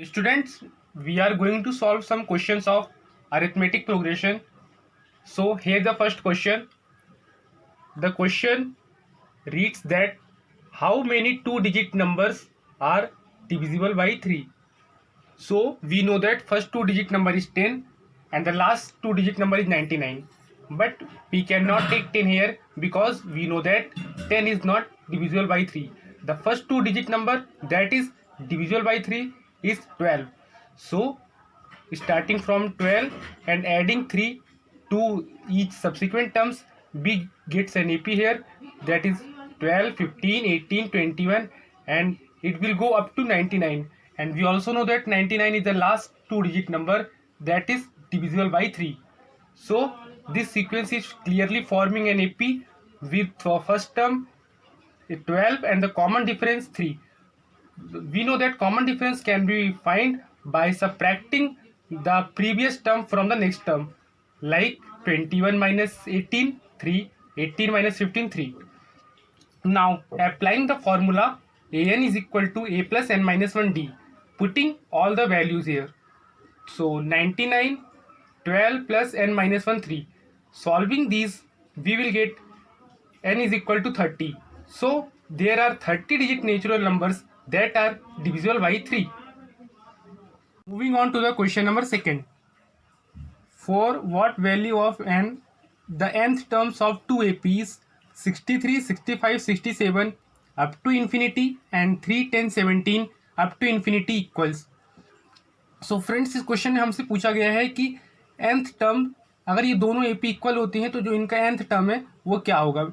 Students, we are going to solve some questions of arithmetic progression. So here the first question. The question reads that how many two-digit numbers are divisible by 3? So we know that first two-digit number is 10 and the last two-digit number is 99. But we cannot take 10 here because we know that 10 is not divisible by 3. The first two-digit number that is divisible by 3 is 12. So starting from 12 and adding 3 to each subsequent terms, we gets an AP here, that is 12, 15, 18, 21, and it will go up to 99. And we also know that 99 is the last two-digit number that is divisible by 3. So this sequence is clearly forming an AP with first term 12 and the common difference 3. We know that common difference can be found by subtracting the previous term from the next term, like 21 minus 18, 3, 18 minus 15, 3. Now applying the formula, an is equal to a plus n minus 1 d, putting all the values here. So 99, 12 plus n minus 1, 3. Solving these, we will get n is equal to 30. So there are 30-digit natural numbers that are divisible by 3. Moving on to the question number second. For what value of n, the nth terms of two APs 63, 65, 67 up to infinity and 3, 10, 17 up to infinity equals. So friends, इस question में हमसे पूछा गया है कि nth term अगर ये दोनों AP इक्वल होती हैं तो जो इनका nth टर्म है वो क्या होगा.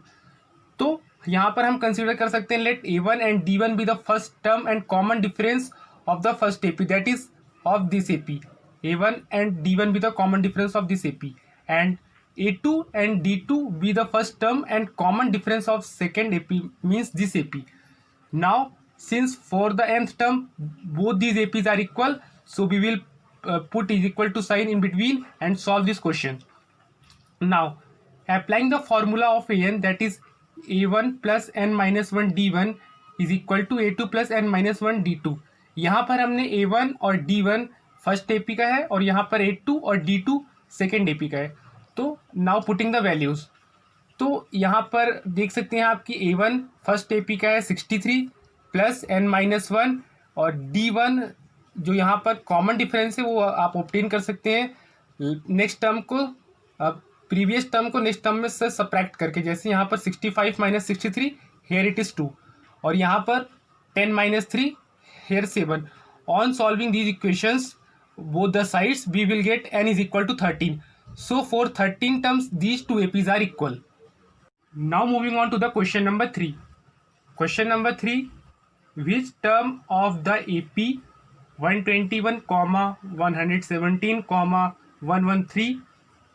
तो यहाँ पर हम कंसीडर कर सकते हैं let A1 and D1 be the first term and common difference of the first AP, that is of this AP. A1 and D1 be the common difference of this AP, and A2 and D2 be the first term and common difference of second AP, means this AP. Now since for the nth term both these APs are equal, so we will put is equal to sign in between and solve this question. Now applying the formula of an, that is A1 plus n minus 1 D1 is equal to A2 plus n minus 1 D2. यहाँ पर हमने A1 और D1 first AP का है और यहाँ पर A2 और D2 सेकेंड AP का है. तो नाउ पुटिंग द वैल्यूज, तो यहाँ पर देख सकते हैं आपकी A1 फर्स्ट AP का है 63 प्लस n माइनस 1 और D1 जो यहाँ पर कॉमन डिफरेंस है वो आप ऑब्टेन कर सकते हैं नेक्स्ट टर्म को प्रीवियस टर्म को नेक्स्ट टर्म में से सब्ट्रैक्ट करके. जैसे यहाँ पर 65 माइनस 63 हेयर इट इज़ 2 और यहाँ पर 10 minus 3 here 7. On solving these equations both the sides we will get n is equal to 13. So for 13 terms these two APs are equal. Now moving on to the question number 3. Question number 3, which term of the AP 121 comma 117 comma 113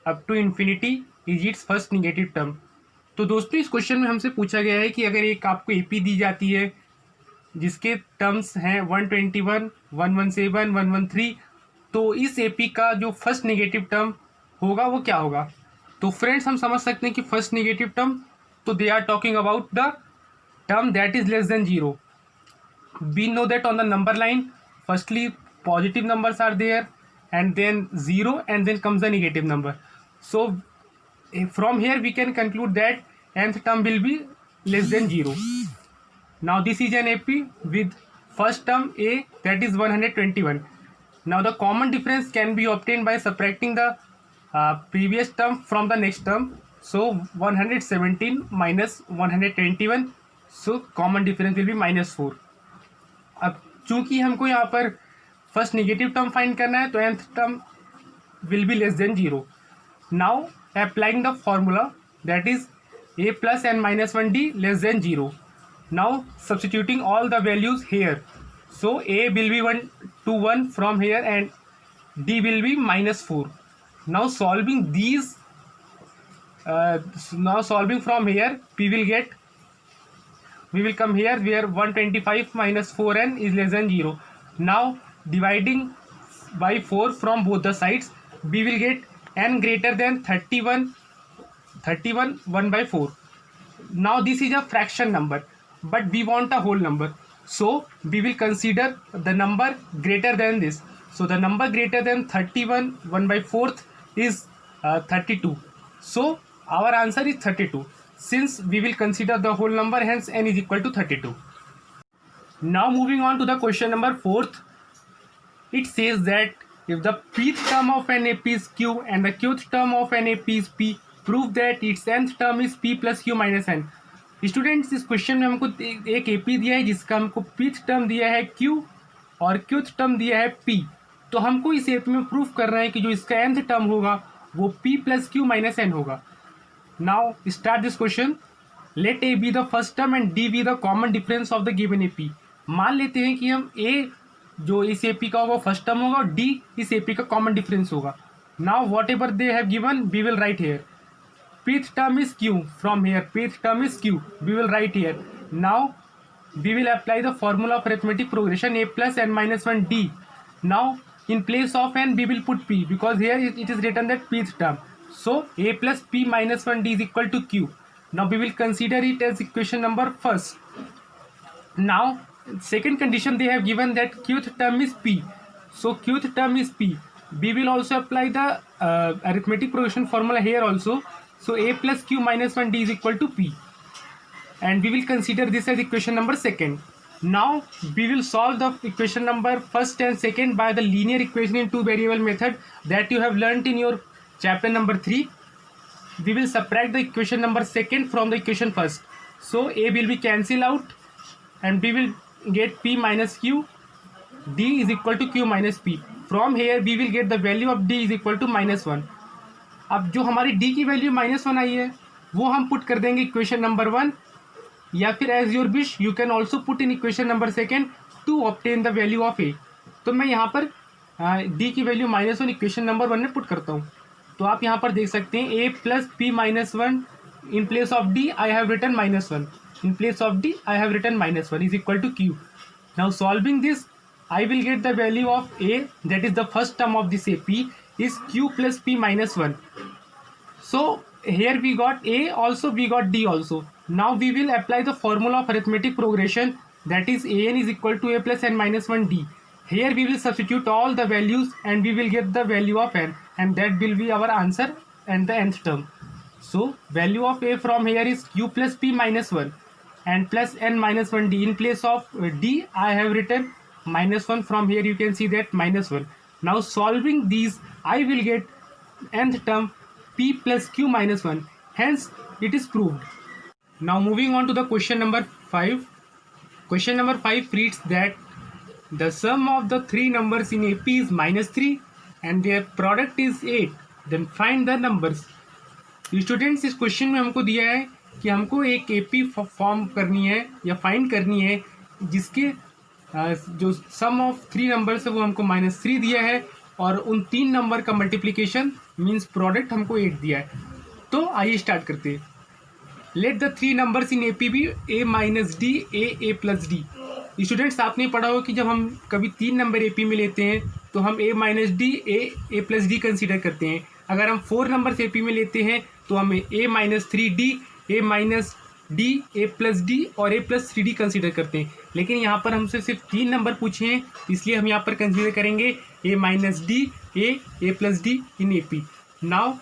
up to infinity is its first negative term. तो दोस्तों इस question में हमसे पूछा गया है कि अगर एक आपको AP दी जाती है जिसके टर्म्स हैं 121, 117, 113, तो इस AP का जो फर्स्ट नेगेटिव टर्म होगा वो क्या होगा. तो फ्रेंड्स हम समझ सकते हैं कि फर्स्ट नेगेटिव टर्म, तो they are talking about the term that is less than zero. We know that on the number line firstly positive numbers are there and then zero and then comes the negative number. So from here we can conclude that nth term will be less than zero. Now this is an AP with first term A, that is 121. Now the common difference can be obtained by subtracting the previous term from the next term. So 117 minus 121, so common difference will be minus 4. अब चूंकि हमको यहाँ पर first negative term find करना है तो nth term will be less than 0. Now applying the formula, that is A plus n minus 1d less than 0. Now substituting all the values here, so A will be 1 to 1 from here and D will be minus 4. Now solving these, now solving from here we will come here where 125 minus 4n is less than 0. Now dividing by 4 from both the sides, we will get n greater than 31 1 by 4. Now this is a fraction number but we want a whole number, So we will consider the number greater than this. So the number greater than 31, 1 by 4th is 32. So our answer is 32. Since we will consider the whole number, hence n is equal to 32. Now moving on to the question number 4th. It says that if the pth term of an AP is q and the qth term of an AP is p, prove that its nth term is p plus q minus n. Students, इस question में हमको एक AP दिया है जिसका हमको pth term दिया है q और qth टर्म दिया है p. तो हमको इस एपी में प्रूफ करना है कि जो इसका nth टर्म होगा वो p plus q minus n होगा. Now start this question. Let a be the first term and d be the common difference of the given AP. मान लेते हैं कि हम a जो इस एपी का होगा फर्स्ट टर्म होगा और d इस एपी का कॉमन डिफरेंस होगा. Now whatever they have given we will write here. pth term is q. From here pth term is q, we will write here. Now we will apply the formula of arithmetic progression a plus n minus 1 d. Now in place of n we will put p because here it is written that pth term. So a plus p minus 1 d is equal to q. Now we will consider it as equation number first. Now second condition they have given that qth term is p. So qth term is p. We will also apply the arithmetic progression formula here also. So a plus q minus 1 d is equal to p, and we will consider this as equation number second. Now we will solve the equation number first and second by the linear equation in two variable method that you have learnt in your chapter number 3. We will subtract the equation number second from the equation first. So a will be cancelled out and we will get p minus q, d is equal to q minus p. From here we will get the value of d is equal to minus 1. अब जो हमारी d की value -1 आई है वो हम put कर देंगे equation number 1, या फिर as your wish you can also put in equation number second to obtain the value of a. तो मैं यहाँ पर d की वैल्यू -1 इक्वेशन नंबर 1 में पुट करता हूँ. तो आप यहाँ पर देख सकते हैं a plus p minus 1 in place of d I have written -1. In place of d I have written -1 is equal to q. Now solving this I will get the value of a, that is the first term of this AP, is q plus p minus 1. So here we got a also, we got d also. Now we will apply the formula of arithmetic progression, that is an is equal to a plus n minus 1 d. Here we will substitute all the values and we will get the value of n, and that will be our answer and the nth term. So value of a from here is q plus p minus 1 and plus n minus 1 d. In place of d I have written -1. From here you can see that -1. Now solving these I will get nth term p plus q minus 1. Hence it is proved. Now moving on to the question number 5. Question number 5 reads that the sum of the three numbers in AP is -3 and their product is 8. Then find the numbers. Students, इस question में हमको दिया है कि हमको एक AP form करनी है या फाइंड करनी है जिसके जो सम ऑफ थ्री नंबर्स है वो हमको -3 दिया है और उन तीन नंबर का मल्टीप्लिकेशन मीन्स प्रोडक्ट हमको 8 दिया है. तो आइए स्टार्ट करते हैं. Let the three numbers in AP be a minus d a plus d. Students, आपने पढ़ा हो कि जब हम कभी तीन नंबर AP में लेते हैं तो हम a minus d a plus D consider करते हैं. अगर हम 4 नंबर्स AP में लेते हैं तो हमें a minus 3d, a minus d, a plus D और ए प्लस 3d कंसिडर करते हैं. लेकिन यहाँ पर हमसे सिर्फ 3 नंबर पूछे हैं, इसलिए हम यहाँ पर कंसिडर करेंगे a minus d a plus d in AP. Now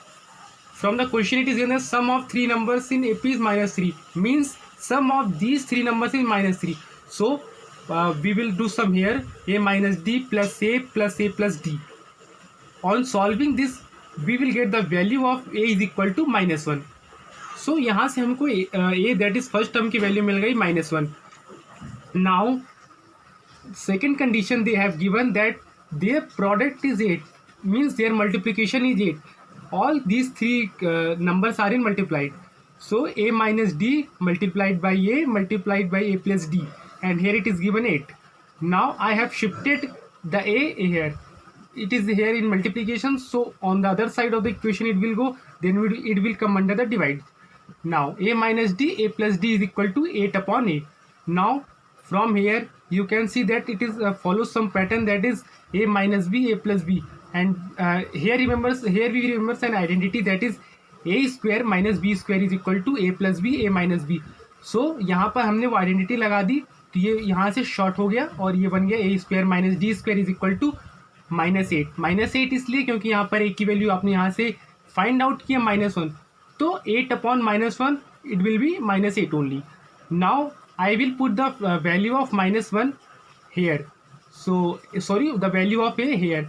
from the question it is given the sum of three numbers in AP is -3, means sum of these three numbers is -3. So we will do sum here a minus d plus a plus d. On solving this we will get the value of a is equal to -1. सो यहाँ से हमको a that is first term की value मिल गई -1. Now second condition they have given that their product is 8, means their multiplication is 8. All these three numbers are in multiplied. So a minus d multiplied by a multiplied by a plus d, and here it is given 8. Now I have shifted the a here. It is here in multiplication, so on the other side of the equation it will go, then it will come under the divide. Now a minus d, a plus d is equal to 8 upon a. Now from here you can see that it is follows some pattern, that is a minus b, a plus b, and here we remember an identity, that is a square minus b square is equal to a plus b, a minus b. So यहाँ पर हमने वो identity लगा दी तो ये यहाँ से short हो गया और ये बन गया a square minus d square is equal to -8। -8 इसलिए क्योंकि यहाँ पर ए की वैल्यू आपने यहाँ से फाइंड आउट किया -1, तो 8 upon -1 it will be -8 only. Now I will put the value of -1 here. So sorry, the value of a here.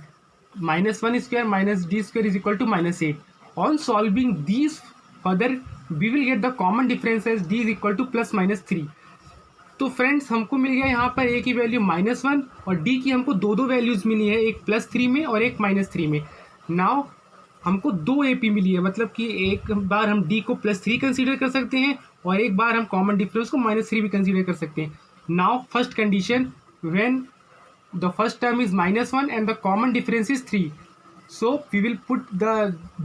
-1 square minus d square is equal to -8. On solving these further, we will get the common difference as d is equal to plus minus 3. तो friends हमको मिल गया यहाँ पर a की value -1 और d की हमको दो वैल्यूज़ मिली है, एक +3 में और एक -3 में. नाउ हमको 2 AP मिली है, मतलब कि एक बार हम d को +3 कंसीडर कर सकते हैं और एक बार हम कॉमन डिफरेंस को -3 भी कंसीडर कर सकते हैं. Now first condition, when the first term is -1 and the common difference is 3, so we will put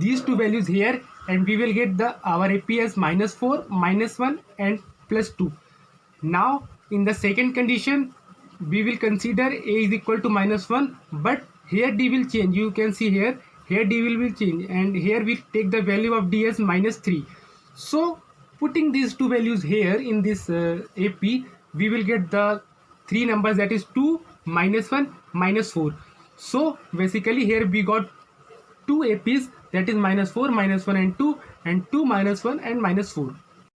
these two values here and we will get our AP as -4, -1 and +2. Now in the second condition we will consider a is equal to -1, but here d will change. You can see here d will change and here we take the value of d as -3. So putting these two values here in this AP, we will get the three numbers, that is 2, -1, -4. So basically here we got two APs, that is -4, -1 and 2, and 2, -1 and -4.